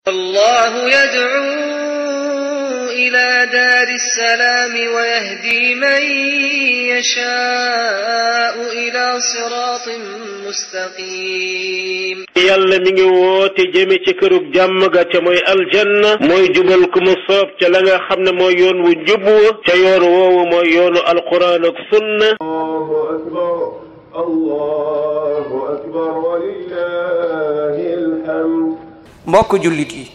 الله يدعو إلى دار السلام ويهدي من يشاء إلى صراط مستقيم yàlla mi ngi woote jëme ci kërug jàmm ga ca mooy aljanna mooy jubal ku mu soob ca la nga xam ne mooy yoon wu jub wa ca yoon woowu mooy yoonu alquran ak sunna. allahu akbar walillahi alhamd. mbokk jullit yi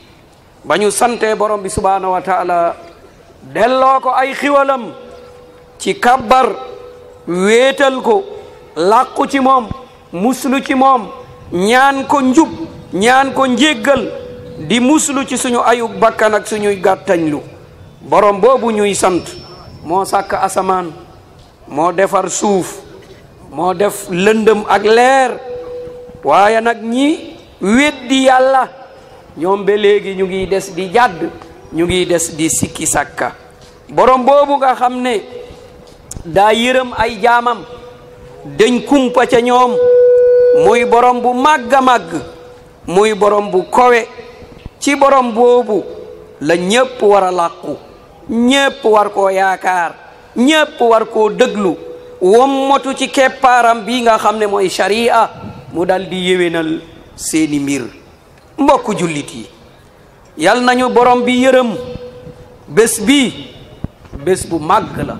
ba ñu sante borom bi subhaanahu wa taala delloo ko ay xiwalam ci kabbar wéetal ko làqu ci moom muslu ci moom ñaan ko njub ñaan ko njéggal di muslu ci suñu ayub bakkan ak suñuy gàttañlu borom boobu ñuy sant moo sàkk asamaan moo defar suuf moo def lëndëm ak leer waaye nag ñi weddi yàlla ñoom ba léegi ñu ngi des di jàdd ñu ngi des di sikki sàkka borom boobu nga xam ne daa yërëm ay jaamam dañ kumpa ca ñoom muy borom bu màgg a màgg muy borom bu kowe ci borom boobu la ñépp war a làqu ñépp war koo yaakaar ñépp war koo dëglu wommatu ci keppaaram bi nga xam ne mooy sharia mu dal di yéwénal seeni mbir mbokk jullit yi yal nañu borom bi yërëm bés bi bés bu màgg la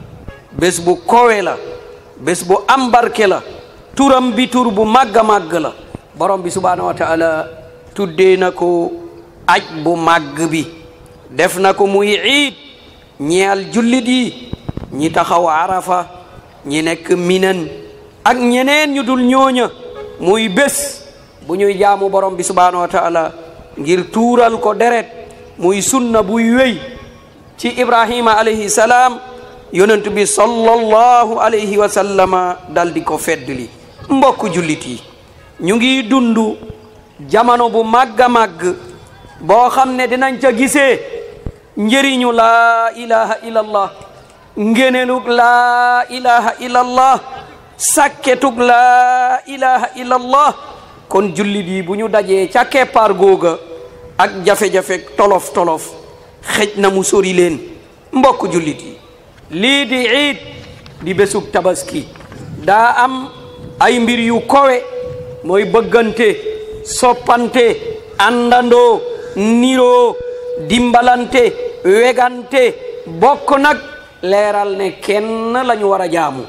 bés bu kowe la bés bu am barke la turam bi tur bu màgg a màgg la borom bi subhaanahu wa taala tuddee na ko aj bu màgg bi def na ko muy iid ñeel jullit yi ñi taxaw arafa ñi nekk minan ak ñeneen ñu dul ñooña muy bés bu ñuy jaamu borom bi subhaanahu wa taala ngir tuural ko deret muy sunna buy wéy ci ibrahima alayhi salaam yonent bi sallallahu alayhi wa sallama dal di ko feddli mbokk jullit yi ñu ngi dundu jamono bu màgg a màgg boo xam ne dinañ ca gisee njëriñu laa ilaha illallah ngenelug laa ilaha illallah sakketug laa ilaha illallah kon jullit yi bu ñu dajee ca keppaar googa ak jafe-jafe tolof tolof xëj na mu sori leen mbokk jullit yi lii di iid di bésub tabaski daa am ay mbir yu kowe mooy bëggante soppante àndandoo niroo dimbalante wegante bokk nag leeral ne kenn lañu war a jaamu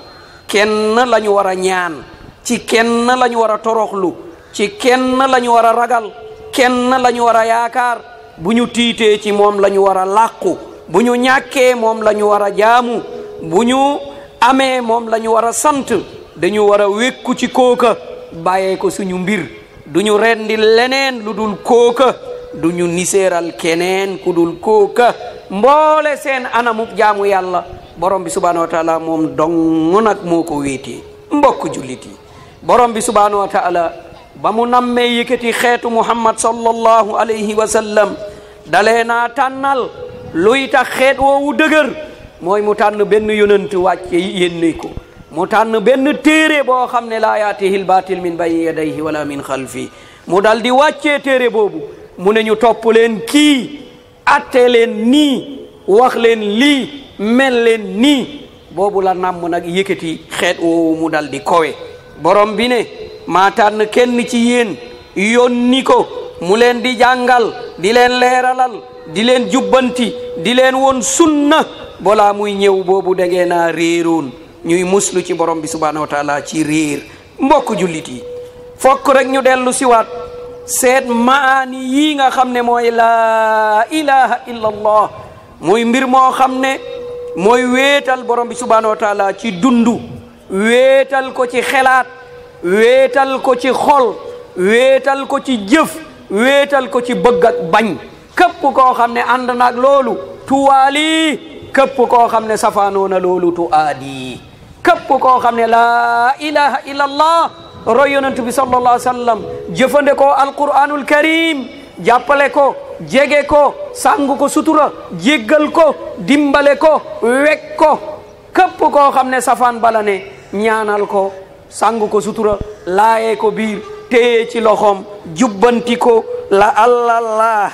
kenn lañu war a ñaan ci kenn lañu war a toroxlu ci kenn lañu war a ragal kenn lañu war a yaakaar bu ñu tiitee ci moom lañu war a làqu bu ñu ñàkkee moom lañu war a jaamu bu ñu amee moom lañu war a sant dañu war a wékku ci kooka bàyyee ko suñu mbir duñu rendi leneen lu dul kooka duñu niseeral keneen ku dul kooka mboole seen anamub jaamu yàlla borom bi subhanahu wa taala moom dong nag moo ko wéetee mbokk jullit yi borom bi subhanahu wa taala ba mu nammee yëkkati xeetu muhammad sallallahu alayhi wa sallam dalee naa tànnal luy tax xeet woowu dëgër mooy mu tànn benn yonent wàcce yénne ko mu tànn benn téere boo xam ne laa yaatihil baatil min bayni yadayhi wala min xalfi mu dal di wàccee téere boobu mu ne ñu topp leen kii atte leen nii wax leen lii mel leen nii boobu la namm nag yëkkati xeet woowu mu dal di kowe borom bi ne maa tànn kenn ci yéen yónni ko mu leen di jàngal di leen leeralal di leen jubbanti di leen woon sunna balaa muy ñëw boobu da ngeen a réeroon ñuy muslu ci borom bi subhanahu wa taala ci réer mbokk jullit yi fokk rek ñu dellu siwaat seet maani yii nga xam ne mooy laa ilaha illa allah muy mbir moo xam ne mooy wéetal borom bi subhanahu wa taala ci dundu wéetal ko ci xelaat wéetal ko ci xol wéetal ko ci jëf wéetal ko ci bëgg ak bañ képp koo xam ne ànd naag loolu tuwaali képp koo xam ne safaanoo na loolu tu aadi képp koo xam ne laa ilaha illa allah roy yonent bi sallallahu alayhi wa sallam jëfandikoo alquranul karim jàppale ko jege ko sàng ko sutura jéggal ko dimbale ko wek ko képp koo xam ne safaan bala ne ñaanal ko sàng ko sutura laayee ko biir téye ci loxoom jubbanti ko la allah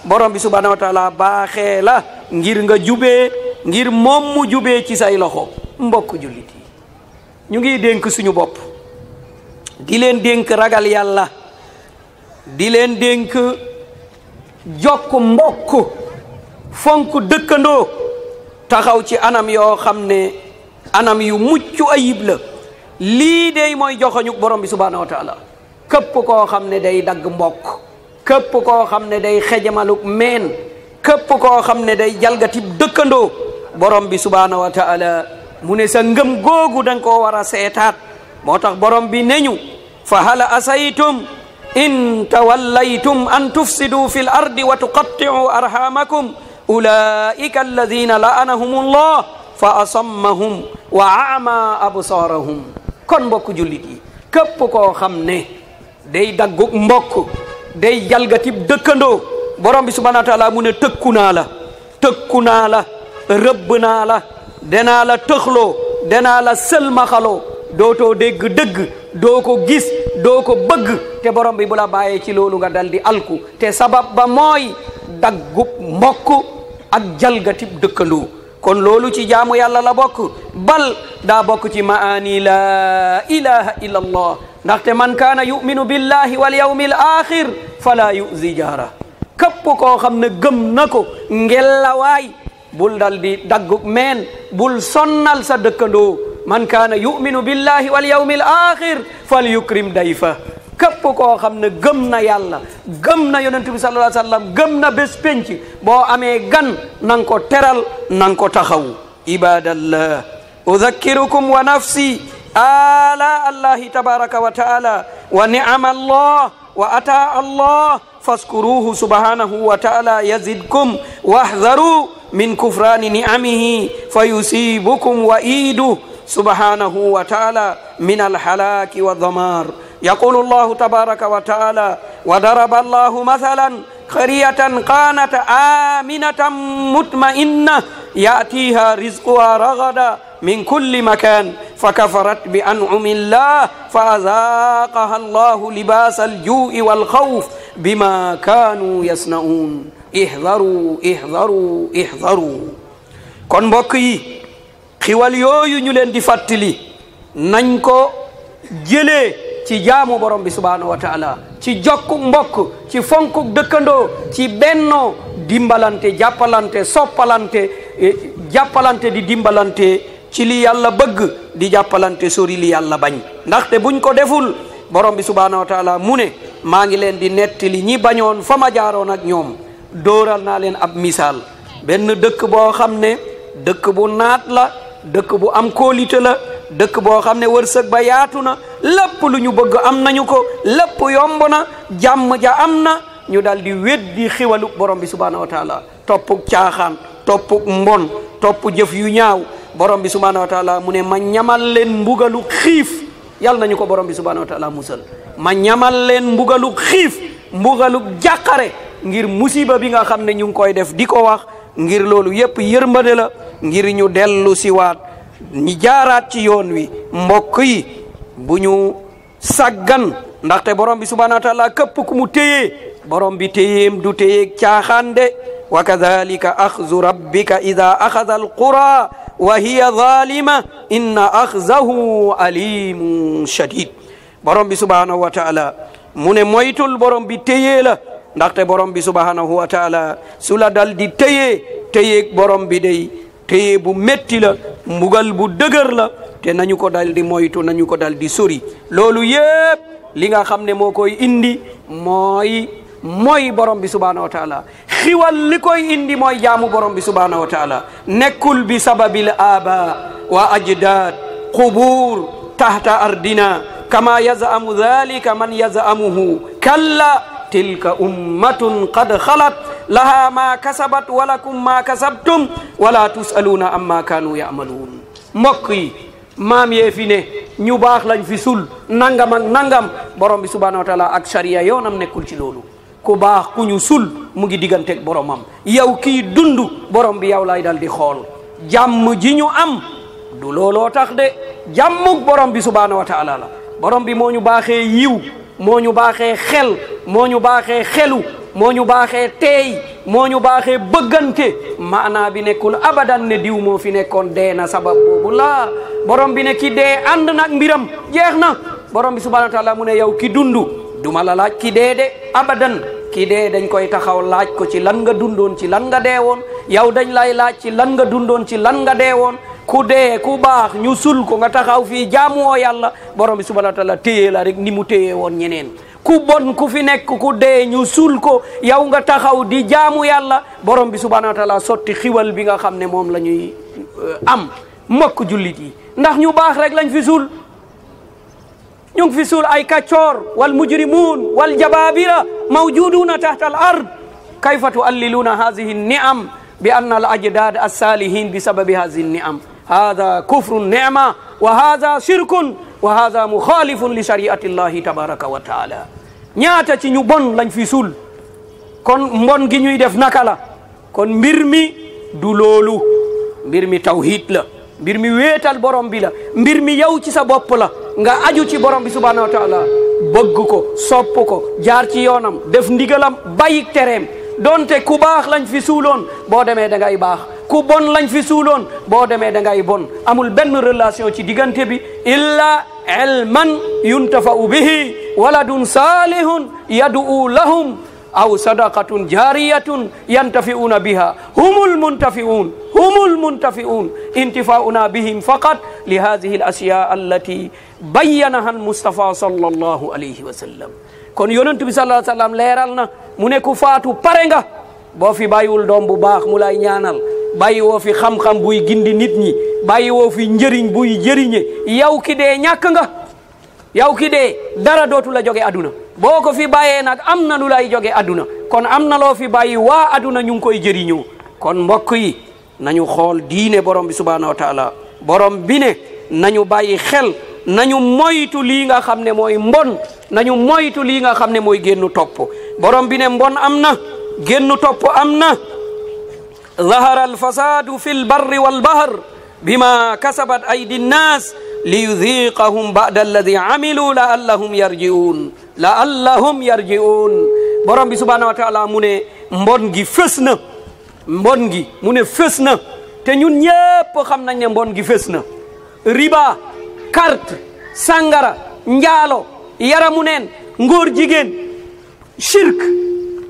borom bi subhanahu wa taala baaxee la ngir nga jubee ngir moom mu jubee ci say loxo. mbokk jullit yi ñu ngi dénk suñu bopp di leen dénk ragal yàlla di leen dénk jokk mbokk fonk dëkkandoo taxaw ci anam yoo xam ne anam yu mucc ayib la. lii dey mooy joxoñu borom bi subhanahu wa taala képp koo xam ne day dagg mbokk képp koo xam ne day xejamaluk meen képp koo xam ne day jalgatib dëkkandoo borom bi subhanahu wa taala mu ne sa ngëm googu danga koo war a seetaat moo tax borom bi neñu fa hal asaytum in tawallaytum an tufsidu fi l ardi wa tuqatti'u arhamakum ulaika alladina la'anahum allah fa asammahum wa a'ma absarahum. kon mbokk jullit yi képp koo xam ne day dagguk mbokk day jalgatib dëkkandoo borom bi subhanahu wa taala mu ne tëkku naa la rëbb naa la danaa la tëxloo danaa la sëlmaxaloo dootoo dégg dëgg doo ko gis doo ko bëgg te borom bi bu la bàyyee ci loolu nga dal di alku te sabab ba mooy daggub mbokk ak jalgatib dëkkandoo. kon loolu ci jaamu yàlla la bokk bal daa bokk ci maani la ilaha illa allah ndaxte man kaana yuminu billahi wal yawmil axir fala yuzi jaara képp koo xam ne gëm na ko ngelawaay bul dal di dagguk meen bul sonnal sa dëkkandoo man kaana yuminu billahi wal yawmil axir fal yukrim dayfa képp koo xam ne gëm na yàlla gëm na yonent bi sallallahu alayhi wa sallam gëm na bés penc boo amee gan nang ko teral nang ko taxaw. ibadallah udhakkirukum wa nafsi ala allahi tabaraka wa taala wa ni'ama allah wa ata allah faskuruhu subhanahu wa taala yazidkum wahdharu min kufrani ni'amihi fayusibukum wa idu subhanahu wa taala min alhalaki wa dhamar. يقول الله تبارك وتعالى وضرب الله مثلا قرية كانت آمنة مطمئنة يأتيها رزقها رغدا من كل مكان فكفرت بأنعم الله فأذاقها الله لباس الجوع والخوف بما كانوا يصنعون احذروا احذروا احذروا. kon mbokk yi xiwal yooyu ñu leen di fàttali nañ ko jëlee ci jaamu borom bi subhanahu wa taala ci jokku mbokk ci fonku dëkkandoo ci bennoo dimbalante jàppalante soppalante jàppalante di dimbalante ci li yàlla bëgg di jàppalante sori li yàlla bañ ndaxte buñ ko deful borom bi subhanahu wa taala mu ne maa ngi leen di nettali ñi bañoon fa ma jaaroon ak ñoom dóoral naa leen ab misaal benn dëkk boo xam ne dëkk bu naat la dëkk bu am kóolite la dëkk boo xam ne wërsëg ba yaatu na lépp lu ñu bëgg am nañu ko lépp yomb na jàmm ja am na ñu dal di weddi xiwalu borom bi subhanahu wa taala toppuk caaxaan toppuk mbon topp jëf yu ñaaw borom bi subhanahu wa taala mu ne ma ñamal leen mbugalu xiif yàlla nañu ko borom bi subhanahu wa taala musal ma ñamal leen mbugalu xiif mbugalu jàqare ngir musiba bi nga xam ne ñu ngi koy def di ko wax ngir loolu yépp yërmande la ngir ñu dellu siwaat ñi jaaraat ci yoon wi mbokk yi bu ñu saggan ndaxte borom bi subhanahu wa taala képp ku mu téyee borom bi téyeem du téyeeg caaxaan de wa kadhalika axzu rabbika ida axada alqura wa hiya zalima inna axzahu alimun shadid borom bi subhanahu wa taala mu ne moytul borom bi téyee la ndaxte borom bi subhanahu wa taala su la dal di téyeeg borom bi day téye bu metti la mbugal bu dëgër la te nañu ko dal di moytu nañu ko dal di sori loolu yépp li nga xam ne moo koy indi mooy borom bi subhanahu wa taala xiwal li koy indi mooy jaamu borom bi subhanahu wa taala nekkul bi sababil aba wa ajdad qubur tahta ardina kama yazamu dhalika man yazamuhu kalla tilka ummatun qad khalat laha ma kasabat wa lakum ma kasabtum wala tusaluna amma kanu ya'malun mbokk yi maam yee fi ne ñu baax lañ fi sul nangam ak nangam borom bi subhanahu wa taala ak sharia yoonam nekkul ci loolu ku baax ku ñu sul mu ngi digganteeg boromam yow kii dund borom bi yow lay dal di xool jàmm ji ñu am du looloo tax de jàmmuk borom bi subhanahu wa taala la borom bi moo ñu baaxee yiw moo ñu baaxee xel moo ñu baaxee xelu moo ñu baaxee teey moo ñu baaxee bëggante maanaa bi nekkul abadan ne diw moo fi nekkoon dee na sabab boobu laa borom bi ne ki dee ànd nag mbiram jeex na borom bi subhanahu wa taala mu ne yow ki dundu duma la laaj ki dee de abadan ki dee dañ koy taxaw laaj ko ci lan nga dundoon ci lan nga dee woon yow dañ lay laaj ci lan nga dundoon ci lan nga dee woon ku dee ku baax ñu sul ko nga taxaw fii jaamuwoo yàlla borom bi subhanahu wa taala téye la rek ni mu téye woon ñeneen ku bon ku fi nekk ku dee ñu sul ko yow nga taxaw di jaamu yàlla borom bi subhanahu wa taala sotti xiwal bi nga xam ne moom la ñuy am mbokk jullit yi ndax ñu baax rek lañ fi sul ñu ngi fi suul ay kaccoor wal mujrimuun wal jabaabira mawjuduuna tahta al ard kayfa tualliluuna hadihi niam bi anna al ajdad assalihin bi sababi hadihi niam hada kufru nicma wa hada shirkun wa hada mukhalifun li shariati llahi tabaraka wa taala ñaata ci ñu bon lañ fi suul kon mbon gi ñuy def naka la kon mbir mi du loolu mbir mi tawhid la mbir mi wéetal borom bi la mbir mi yow ci sa bopp la nga aju ci borom bi subhanahu wa taala bëgg ko sopp ko jaar ci yoonam def ndigalam bàyyik tereem donte ku baax lañ fi suuloon boo demee da ngay baax ku bon lañ fi suuloon boo demee da ngay bon amul benn relation ci diggante bi illa ilman yuntafa'u bihi waladun salihun yad'u lahum aw sadaqatun jariyatun yantafi'una biha humul muntafi'un intifa'una bihim faqat li hadhihi al asya allati bayyanaha al mustafa sallallahu alayhi wa sallam kon yonent bi sallallahu alayhi wa sallam leeral na mu ne ku faatu pare nga boo fi bàyyiwul doom bu baax mu lay ñaanal bàyyi woo fi xam-xam buy gindi nit ñi bàyyi woo fi njëriñ buy jëriñe yow ki dee ñàkk nga yow ki dee dara dootu la jóge aduna boo ko fi bàyyee nag am na lu lay jóge aduna kon am na loo fi bàyyi waa aduna ñu ngi koy jëriñoo kon mbokk yi nañu xool diine borom bi subhanahu wa taala borom bi ne nañu bàyyi xel nañu moytu lii nga xam ne mooy mbon nañu moytu lii nga xam ne mooy génnu topp borom bi ne mbon am na génnu topp am na zahara alfasadu fi lbarri walbahr bima kasabat aydi nnas liyudhiqahum ba'da alladi amilu la'allahum yarji'un borom bi subhanahu wa taala mu ne mbon gi fës na mbon gi mu ne fës na te ñun ñépp xam nañ ne mbon gi fës na riba carte sangara njaalo yaramu neen ngóor jigéen shirk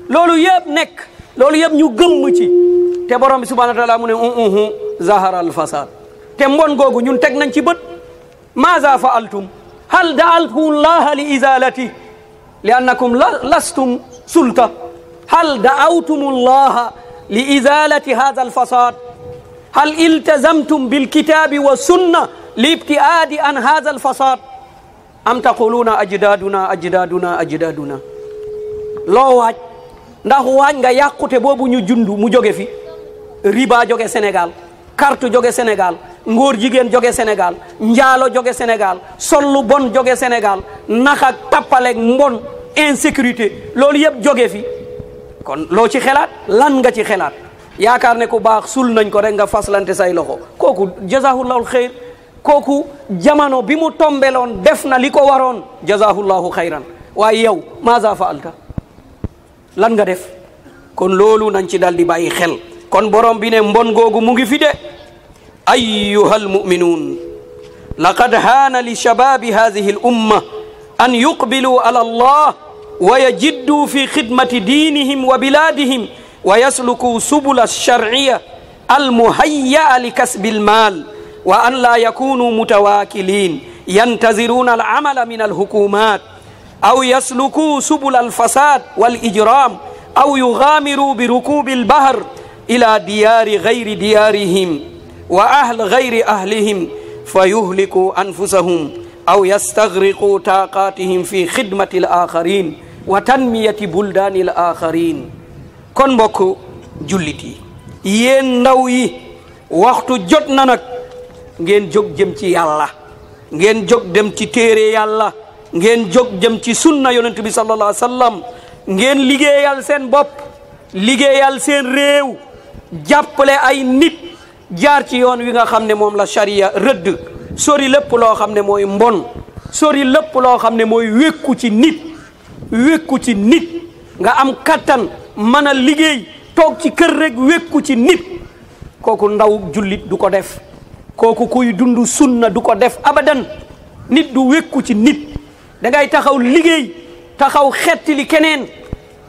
loolu yëpp nekk loolu yëpp ñu gëmm ci te borom bi subhanahu wa taala mu ne zahara al fasad te mbon googu ñun teg nañ ci bët maza fa'altum hal da'altum llaha li izalati li annakum lastum sulta hal da'awtum llaha li izalati hadha al fasad hal iltazamtum bil kitabi wa sunna li ibtiadi an hadha al fasad am taquluna ajdaduna loo waaj ndax waaj nga yàqute boobu ñu jundu mu jóge fi riba jóge Sénégal carte jóge Sénégal ngóor jigéen jóge Sénégal njaalo jóge Sénégal sollu bon jóge Sénégal nax ak tappaleeg mbon insécurité loolu yëpp jóge fi kon loo ci xelaat lan nga ci xelaat yaakaar ne ku baax sul nañ ko rek nga faslante say loxo kooku jazahullahu xayr kooku jamono bi mu tombeloon def na li ko waroon jazahullahu xayran waaye yow maza faalta lan nga def kon loolu nañ ci dal di bàyyi xel kon borom bi ne mbon googu mu ngi fi de ayyuha almu'minun laqad haana li shababi hadhihi al umma an yuqbilu ala allah wa yajiddu fi khidmati dinihim wa biladihim wa yasluku subula alshar'iyya almuhayya'a li kasbi almal wa an la yakunu mutawakilin yantaziruna al'amala min alhukumat aw yasluku subula alfasad walijram aw yughamiru birukubi albahr ila diyari ghayri diyarihim wa ahl ghayri ahlihim fayuhliku anfusahum aw yastaghriqu taqatihim fi khidmati al-akharin wa tanmiyati buldani al-akharin kon mbokk jullit yi yéen ndaw yi waxtu jot na nag ngeen jóg jëm ci yàlla ngeen jóg dem ci téere yàlla ngeen jóg jëm ci sunna yonent bi sallallahu alayhi wa sallam ngeen liggéeyal seen bopp liggéeyal seen réew jàppale ay nit jaar ci yoon wi nga xam ne moom la sharia rëdd sori lépp loo xam ne mooy mbon sori lépp loo xam ne mooy wékku ci nit wékku ci nit nga am kattan mën a liggéey toog ci kër rek wékku ci nit kooku ndaw jullit du ko def kooku kuy dund sunna du ko def abadan nit du wékku ci nit da ngay taxaw liggéey taxaw xettili keneen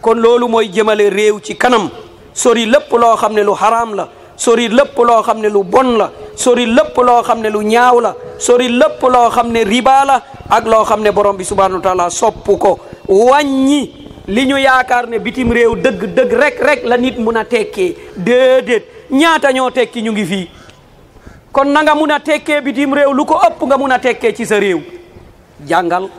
kon loolu mooy jëmale réew ci kanam sori lépp loo xam ne lu haram la sori lépp loo xam ne lu bon la sori lépp loo xam ne lu ñaaw la sori lépp loo xam ne riba la ak loo xam ne borom bi subhanahu wa taala sopp ko wàññi li ñu yaakaar ne bitim réew dëgg rek la nit mun a tekkee déedéet ñaata ñoo tekki ñu ngi fii kon na nga mun a tekkee bitim réew lu ko ëpp nga mun a tekkee ci sa réew jàngal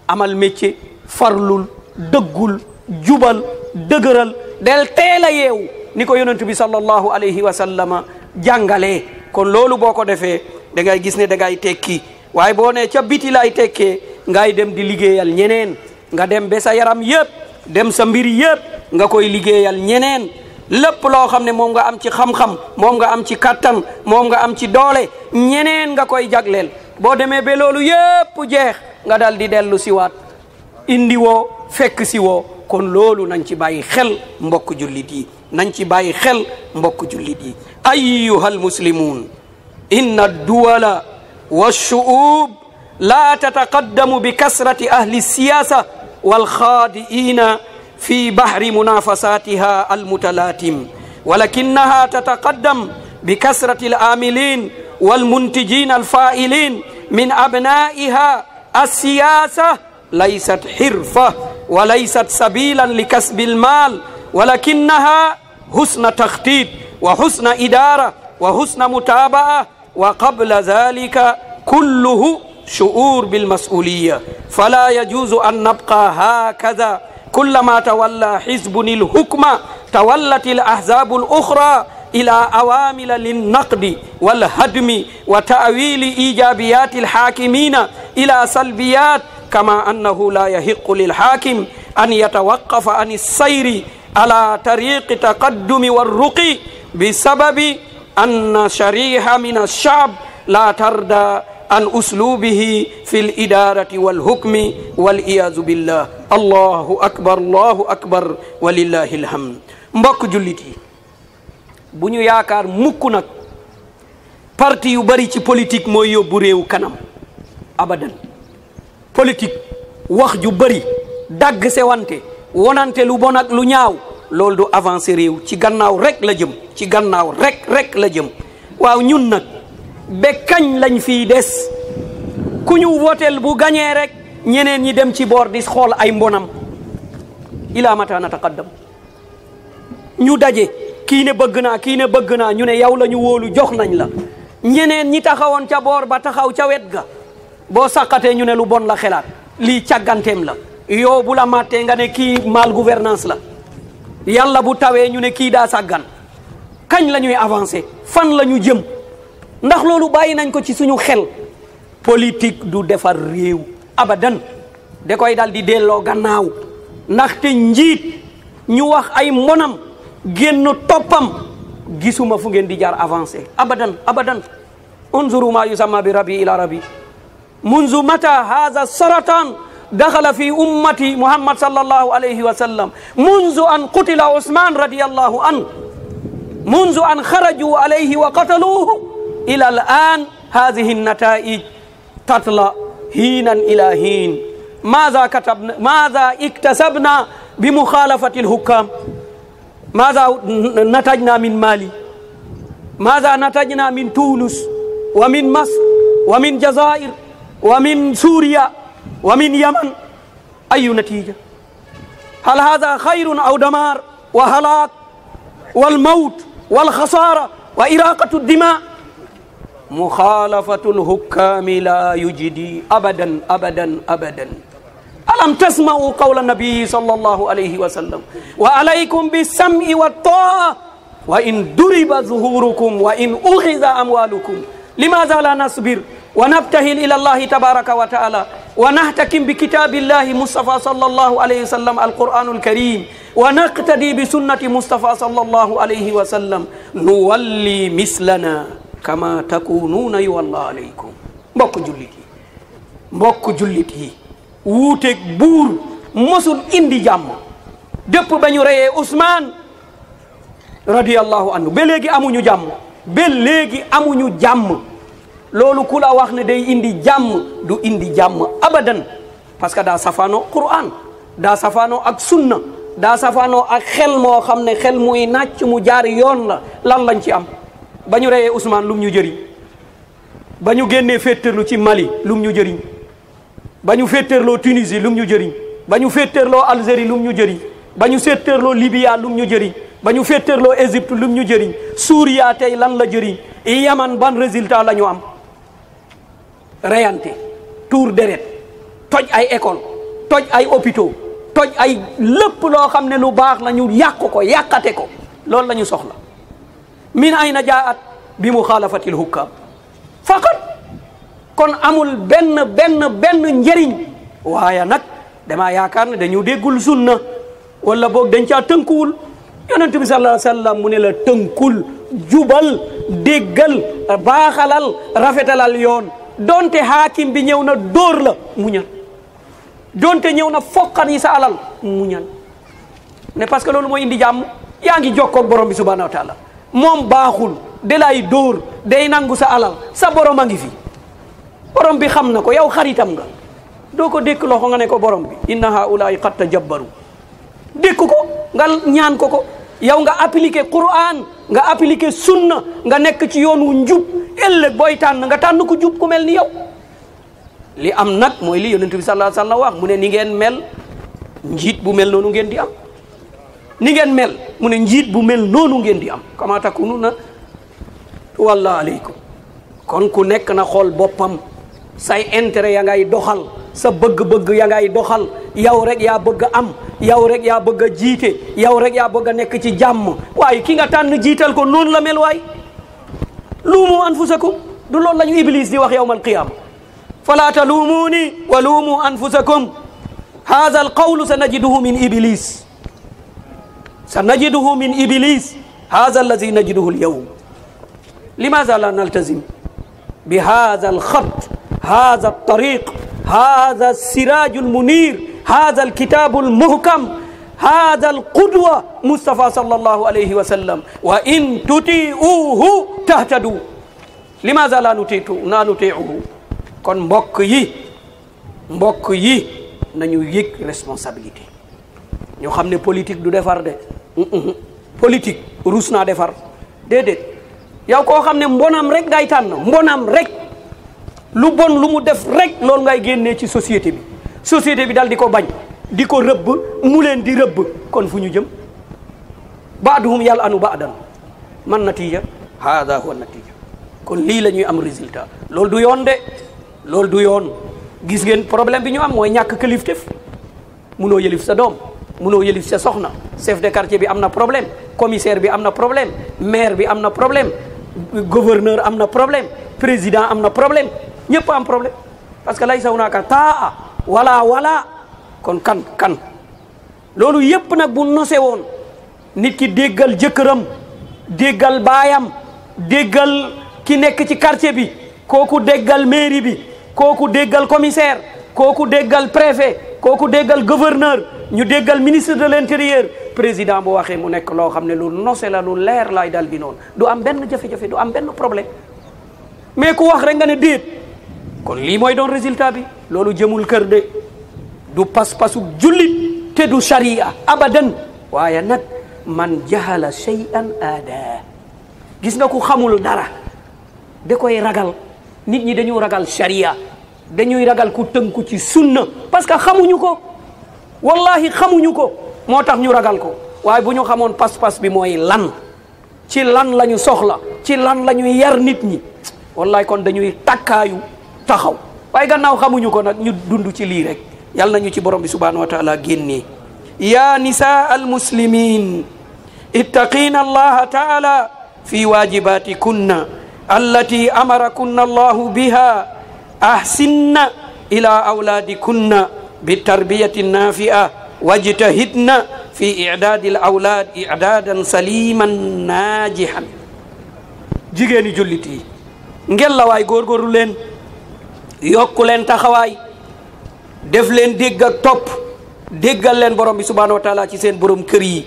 amal métier farlul dëggul jubal dëgëral del teel a yeewu ni ko yonent bi sallallahu alayhi wa sallama jàngalee kon loolu boo ko defee da ngay gis ne da ngay tekki waaye boo ne ca biti lay tekkee ngay dem di liggéeyal ñeneen nga dem ba sa yaram yëpp dem sa mbir yëpp nga koy liggéeyal ñeneen lépp loo xam ne moom nga am ci xam-xam moom nga am ci kattan moom nga am ci doole ñeneen nga koy jagleel boo demee ba loolu yëpp jeex nga dal di dellu siwaat indi woo fekk si woo kon loolu nañ ci bàyyi xel mbokk jullit yi nañ ci bàyyi xel mbokk jullit yi ayyuha almuslimun inna adduwala walshu'ub la tataqaddamu bi kasrati ahli siyasa walxaadiina في بحر منافساتها المتلاتم ولكنها تتقدم بكثرة العاملين والمنتجين الفائلين من أبنائها السياسة ليست حرفة وليست سبيلا لكسب المال ولكنها حسن تخطيط وحسن إدارة وحسن متابعة وقبل ذلك كله شعور بالمسؤولية فلا يجوز أن نبقى هكذا كلما تولى حزب الحكم تولت الأحزاب الأخرى إلى أوامل للنقد والهدم وتأويل إيجابيات الحاكمين إلى سلبيات كما أنه لا يحق للحاكم أن يتوقف عن السير على طريق تقدم والرقي بسبب أن شريحة من الشعب لا ترضى عن أسلوبه في الإدارة والحكم والعياذ بالله الله أكبر ولله الحمد mbokk jullit yi bu ñu yaakaar mukk nag parti yu bari ci politique mooy yóbbu réew kanam abadan politique wax ju bari dagg sewante wonante lu bon ak lu ñaaw loolu du avancer réew ci gannaaw rek la jëm ci gannaaw rek la jëm waaw ñun nag be kañ lañ fii des ku ñu votel bu gañee rek ñeneen ñi dem ci boor di xool ay mbonam ila mata nataqaddam ñu daje kii ne bëgg naa ñu ne yow la ñu wóolu jox nañ la ñeneen ñi taxawoon ca boor ba taxaw ca wet ga boo saqatee ñu ne lu bon la xelaat lii càgganteem la yow bu la màttee nga ne kii mal gouvernance la yàlla bu tawee ñu ne kii daa sàggan kañ la ñuy avancer fan la ñu jëm ndax loolu bàyyi nañ ko ci suñu xel politique du defar réew abadan da koy dal di delloo gannaaw ndaxte njiit ñu wax ay mbonam génn toppam gisuma fu ngeen di jaar avancer abadan unzuru ma yusamma bi rabi ila rabi munzu mata hadha saratan dakhala fi ummati muhammad sallallahu alayhi wa sallam munzu an qutila usman radiyallahu an munzu an kharaju alayhi wa qataluhu إلى الآن هذه النتائج تطلع هينا إلى هين ماذا اكتسبنا بمخالفة الحكام ماذا نتجنا من مالي ماذا نتجنا من تونس ومن مصر ومن جزائر ومن سوريا ومن يمن أي نتيجة هل هذا خير أو دمار وهلاك والموت والخسارة وإراقة الدماء مخالفة الحكام لا يجدي أبدا ألم تسمعوا قول النبي صلى الله عليه وسلم وعليكم بالسمع والطاعة وإن ضرب ظهوركم وإن أخذ أموالكم لماذا لا نصبر ونبتهل إلى الله تبارك وتعالى ونهتكم بكتاب الله مصطفى صلى الله عليه وسلم القرآن الكريم ونقتدي بسنة مصطفى صلى الله عليه وسلم نولي مثلنا kama takunuuna yuwalla aleykum mbokk jullit yi wuuteeg buur mosul indi jàmm depuis ba ñu reyee Ousmane radiyallahu anhu ba léegi amuñu jàmm ba léegi amuñu jàmm. loolu ku la wax ne day indi jàmm du indi jàmm abadan parce que daa safaanoo Qur'an daa safaanoo ak sunna daa safaanoo ak xel moo xam ne xel muy nàcc mu jaar yoon la. lan lañ ci am ba ñu reyee Ousmane lum ñu jëriñ ba ñu génnee féeterlu ci Mali lum ñu jëriñ ba ñu féeterloo Tunisie lum ñu jëriñ ba ñu féeterloo Algérie lum ñu jëriñ ba ñu féeterloo Libya lum ñu jëriñ ba ñu féeterloo Égypte lum ñu jëriñ Suuriya tey lan la jëriñ Yaman ban résultat la ñu am reyante tuur deret toj ay école toj ay hôpitaux toj ay lépp loo xam ne lu baax la ñu yàq ko yàqate ko loolu la ñu soxla min ayna jaat bi muxaalafatil hukkaam faqat kon amul benn njëriñ waaye nag dama yaakaar ne dañu déggul sunna wala boog dañ caa tënkuwul yonent bi sallallahu alayhi wa sallam mu ne la tënkul jubal déggal baaxalal rafetalal yoon donte haakim bi ñëw na dóor la muñal donte ñëw na foqan yi sa alal muñal ne parce que loolu mooy indi jàmm yaa ngi jokkoo ak borom bi subhanahu wa taala moom baaxul da lay dóor day nangu sa alal sa borom a ngi fi borom bi xam na ko yow xaritam nga doo ko dékk loxo nga ne ko borom bi inna haulaay qad tajabbaru dékk ko nga ñaan ko yow nga appliqué Qur'an nga appliqué sunna nga nekk ci yoon wu njub ëllëg booy tànn nga tànn ko jub ku mel ni yow li am nag mooy li yonent bi sallallahu alayhi wa sallam wax mu ne ni ngeen mel njiit bu mel noonu ngeen di am ni ngeen mel mu ne njiit bu mel noonu ngeen di am kama takununa walla aleykum kon ku nekk na xool boppam say intérêt ya ngay doxal sa bëgg-bëgg ya ngay doxal yow rek yaa bëgg a am yow rek yaa bëgg a jiite yow rek yaa bëgg a nekk ci jàmm waaye ki nga tànn jiital ko noonu la mel waay luumu anfusakum du loolu la ñu iblis di wax yawmal qiyaama fala taluumuuni wa luumu anfusakum haadha alqawlu sanajiduhu min iblis sanajiduhu min iblis haadha allazi najiduhu alyawm limaza la naltazim bi haadha alxat haadha altariq haadha alsiraju almunir haadha alkitabu almuhkam هذا القدوة مصطفى صلى الله عليه وسلم وإن تطيعوه تهتدوا لماذا لا نطيعه kon mbokk yi nañu yëg responsabilité ñu xam ne politique du defar de politique ruus naa defar déedéet yow koo xam ne mbonam rek ngay tànn mbonam rek lu bon lu mu def rek loolu ngay génnee ci société bi dal di ko bañ di ko rëbb mu leen di rëbb kon fu ñu jëm baaduhum yàlla anu baadan man natija hada huwa natija kon lii la ñuy am résultat loolu du yoon de loolu du yoon gis ngeen problème bi ñu am mooy ñàkk kilifteef munoo yëlif sa doom munoo yëlif sa soxna chef de quartier bi am na problème commissaire bi am na problème maire bi am na problème gouverneur am na problème président am na problème ñëpp am problème parce que laysa hunaka taa wala kon kan loolu yépp nag bu nose woon nit ki déggal jëkkëram déggal baayam déggal ki nekk ci quartier bi kooku déggal mairie bi kooku déggal commissaire kooku déggal préfet kooku déggal gouverneur ñu déggal ministre de l'intérieur président bu waxee mu nekk loo xam ne lu nose la lu leer laay dal di noonu du am benn jafe-jafe du am benn problème mais ku wax rek nga ne déet kon lii mooy doon résultat bi loolu jëmul kër de du pas-pasu jullit te du sharia abadan waaye nag man jahala shay'an aada gis nga ku xamul dara da koy ragal nit ñi dañu ragal sharia dañuy ragal ku tënku ci sunna parce que xamuñu ko wallahi xamuñu ko moo tax ñu ragal ko waaye bu ñu xamoon pas-pas bi mooy lan ci lan la ñu soxla ci lan la ñuy yar nit ñi wallahi kon dañuy takkaayu taxaw waaye gannaaw xamuñu ko nag ñu dund ci lii rek yàlla nañu ci borom bi subhanahu wa taala génnee ya nisaa almuslimin ittaqina allaha taala fi wajibatikunna allati amarakunna allahu biha ahsinna ila awladikunna bitarbiyati nafi'a wajtahidna fi i'dadi alawlad i'dadan saliman najihan jigéeni jullit yi ngel la waay góorgóorlu leen yokku leen taxawaay def leen dégg ak topp déggal leen borom bi subhanahu wa taala ci seen borom kër yi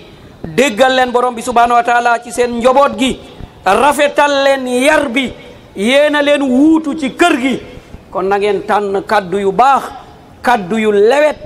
déggal leen borom bi subhanahu wa taala ci seen njaboot gi rafetal leen yar bi yéena leen wuutu ci kër gi kon na ngeen tànn kaddu yu baax kaddu yu lewet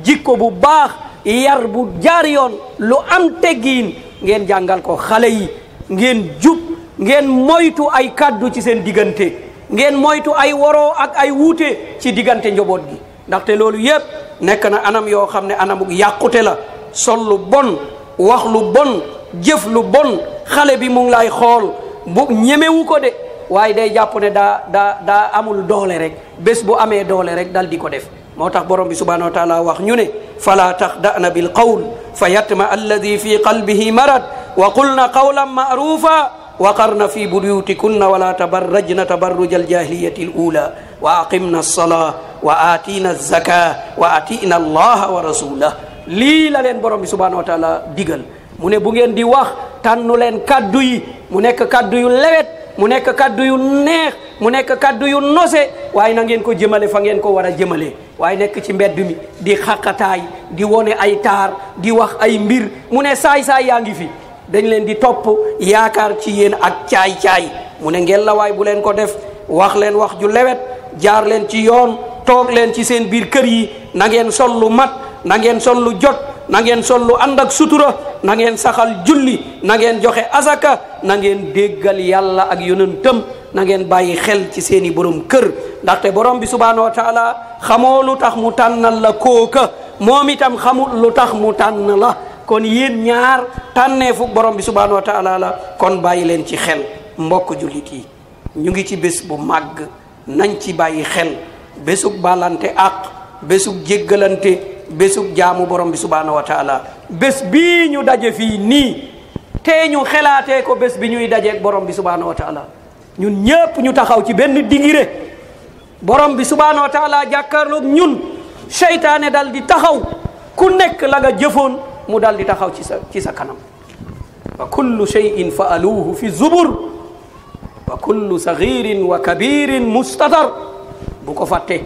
jikko bu baax yar bu jaar yoon lu am teggiin ngeen jàngal ko xale yi ngeen jub ngeen moytu ay kaddu ci seen diggante ngeen moytu ay woroo ak ay wuute ci diggante njaboot gi ndaxte loolu yépp nekk na anam yoo xam ne anamuk yàqute la sol lu bon wax lu bon jëf lu bon xale bi mu ngi lay xool bu ñemewu ko de waaye day jàpp ne daa amul doole rek bés bu amee doole rek dal di ko def moo tax borom bi subhanahu wa taala wax ñu ne fala taxda'na bil qawl fa yatma alladi fi qalbihi marad wa qulna qawlan ma'rufa wa qarna fi buyutikunna wala tabarrajna tabarruj aljahiliyati alula wa aqimna alsalaa wa atina alzaka wa atina allaha wa rasulah lii la leen borom bi subhanahu wa taala digal mu ne bu ngeen di wax tànnu leen kaddu yi mu nekk kaddu yu lewet mu nekk kaddu yu neex mu nekk kaddu yu nose waaye na ngeen ko jëmale fa ngeen ko war a jëmale waaye nekk ci mbedd mi di xaqataay di wone ay taar di wax ay mbir mu ne saay-saay yaa ngi fi dañ leen di topp yaakaar ci yéen ak caay-caay mu ne ngeen la waay bu leen ko def wax leen wax ju lewet jaar leen ci yoon toog leen ci seen biir kër yi na ngeen sol lu mat na ngeen sol lu jot na ngeen sol lu ànd ak sutura na ngeen saxal julli na ngeen joxe asaka na ngeen déggal yàlla ak yonentam na ngeen bàyyi xel ci seeni borom kër ndaxte borom bi subhanahu wa taala xamoo lu tax mu tànnal la kooka moom itam xamul lu tax mu tànn la kon yéen ñaar tànneefu borom bi subhanahu wa taala la kon bàyyi leen ci xel mbokk jullit yi ñu ngi ci bés bu màgg nañ ci bàyyi xel bésug balante ak bésug jéggalante bésug jaamu borom bi subhanahu wa taala bés bii ñu daje fii nii te ñu xelaatee ko bés bi ñuy dajeeg borom bi subhanahu wa taala ñun ñépp ñu taxaw ci benn digire borom bi subhanahu wa taala jàkkaarloog ñun seytaane dal di taxaw ku nekk la nga jëfoon mu dal di taxaw ci sa kanam wa kullu shay'in fa'aluhu fi zubur wa kullu saghirin wa kabirin mustatar bu ko fàtte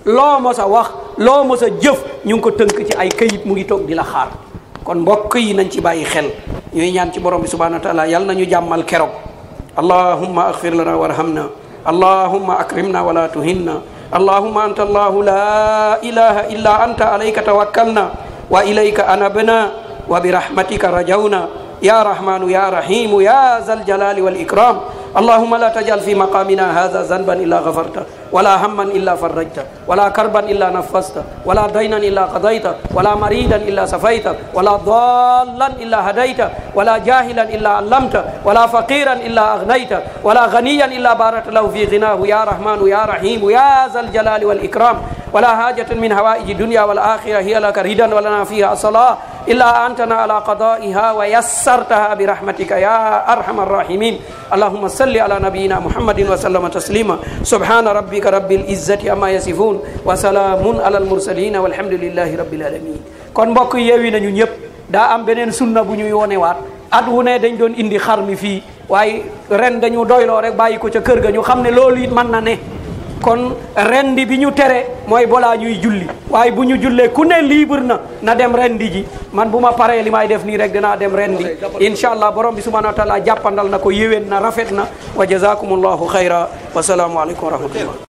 loo mos a wax loo mos a jëf ñu ngi ko tënk ci ay kayit mu ngi toog di la xaar kon mbokk yi nañ ci bàyyi xel ñuy ñaan ci borom bi subhanahu wa taala yal nañu jàmmal keroog allahumma aghfir lana warhamna allahumma akrimna wala tuhinna allahumma anta allahu la ilaha illa anta alayka tawakkalna wa ilayka anabna wa birahmatika rajawna ya rahmanu ya rahimu ya zal jalali wal ikram اللهم لا تجعل في مقامنا هذا ذنبا إلا غفرته ولا هما إلا فرجته ولا كربا إلا نفسته ولا دينا إلا قضيته ولا مريدا إلا سفيته ولا ضالا إلا هديته ولا جاهلا إلا علمته ولا فقيرا إلا أغنيته ولا غنيا إلا باركت له في غناه يا رحمن يا رحيم يا ذا الجلال والإكرام ولا حاجة من هوائج الدنيا والآخرة هي لك ردا ولنا فيها صلاة إلا أنتنا على قضائها ويسرتها برحمتك يا أرحم الراحمين اللهم صل على نبينا محمد وسلم تسليما سبحان ربك رب العزة عما يصفون وسلام على المرسلين والحمد لله رب العالمين kon mbokk yeewi nañu ñëpp daa am beneen sunna bu ñuy wonewaat at wu ne dañ doon indi xar mi fii waaye ren dañu doyloo rek bàyyi ko ca kër ga ñu xam ne loolu it mën na ne kon rendi bi ñu tere mooy balaa ñuy julli waaye bu ñu jullee ku ne libre na dem rendi ji man bu ma paree li may def nii rek dinaa dem rendi incha allah borom bi subhanahu wa taala jàppandal na ko yéwén na rafet na wa jazakumullahu xayra wa salaamu aleykum wa rahmatullah